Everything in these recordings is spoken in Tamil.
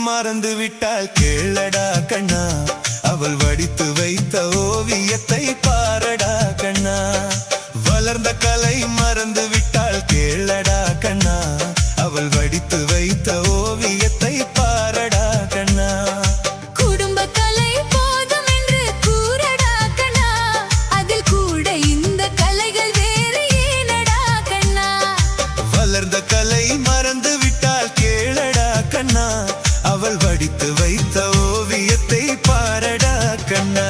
மறந்து விட்டால் கேளடா கண்ணா, அவள் வடித்து வைத்த ஓவியத்தை பாரடா கண்ணா. வளர்ந்த கலை மறந்து விட்டால் கேளடா கண்ணா, அவள் வடித்து வைத்த ஓவியத்தை பாரடா கண்ணா. குடும்ப கலை போதும் என்று கூறடா கண்ணா, அதில் கூட இந்த கலைகள் வேறு ஏனடா கண்ணா. வளர்ந்த கலை மறந்து விட்டால் கேளடா கண்ணா, அவள் வடித்து வைத்த ஓவியத்தை பாரடா கண்ணா.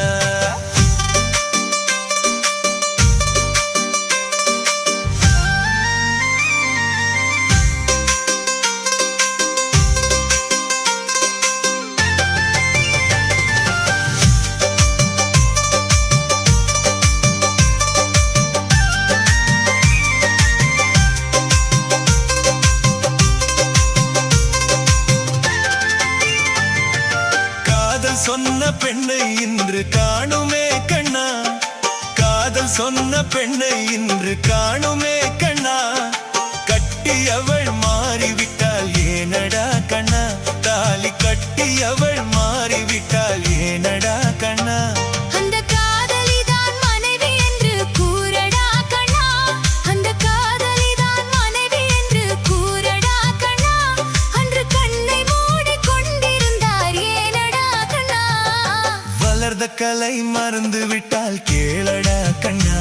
சொன்ன பெண்ணை இன்று காணுமே கண்ணா, காதல் சொன்ன பெண்ணை இன்று காணுமே கண்ணா. கட்டியவள் மாறிவிட்டால் ஏனடா கண்ணா, தாலி கட்டியவள் மாறிவிட்டால் ஏனடா கண்ணா. அந்த காதலிதான் மனைவி என்று கூறடா கண்ணா, அந்த காதலிதான் மனைவி என்று கூறடா கண்ணா. அன்று கண்ணை மூடி கொண்டிருந்தார் ஏனடா கண்ணா. வளர்ந்த கலை மறந்து விட்டால் கேளடா கண்ணா,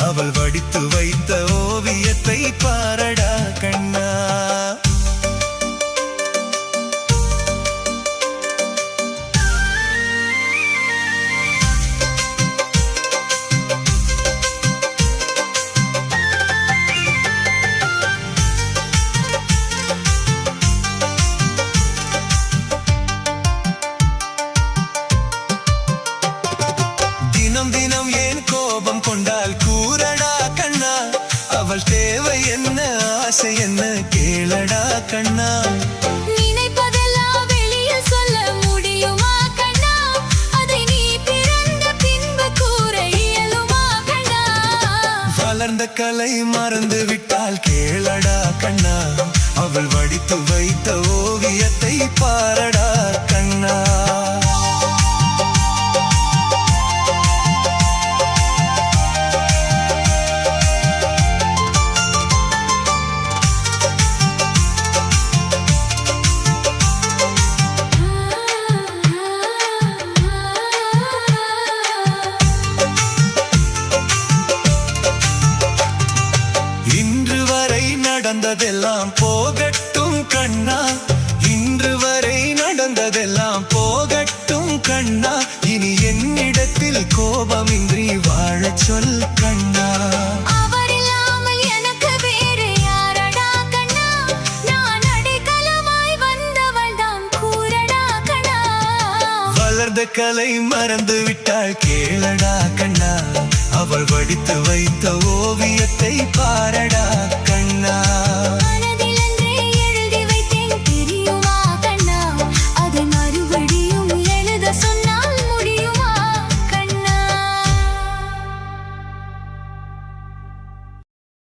அவள் வடித்து வைத்த ஓவியத்தை பாரடா கண்ணா. தினம் தினம் ஏன் கோபம் கொண்டால் கூறடா கண்ணா, அவள் தேவை என்ன ஆசை என்ன கேளடா கண்ணா. நினைப்பதெல்லாம் வெளியில் சொல்ல முடியுமா கண்ணா, அதை நீ பிறந்த பின்பு கூற இயலுமா கண்ணா. வளர்ந்த கலை மறந்து விட்டால் கேளடா கண்ணா, அவள் வடித்து வைத்த ஓவியத்தை பாரடா கண்ணா. இன்று வரை நடந்ததெல்லாம் போகட்டும் கண்ணா, இன்று வரை நடந்ததெல்லாம் போகட்டும் கண்ணா. இனி என்னிடத்தில் கோபமின்றி வாழச் சொல் கண்ணா. அவர் இல்லாமல் எனக்கு வேறு யாரடா கண்ணா, நான் அடைக்கலமாய் வந்தவள் தான் கூறடா கண்ணா. வளர்ந்த கலை மறந்து விட்டால் கேளடா கண்ணா, அவள் வடித்து வைத்த ஓவியத்தை பாரடா கண்ணா.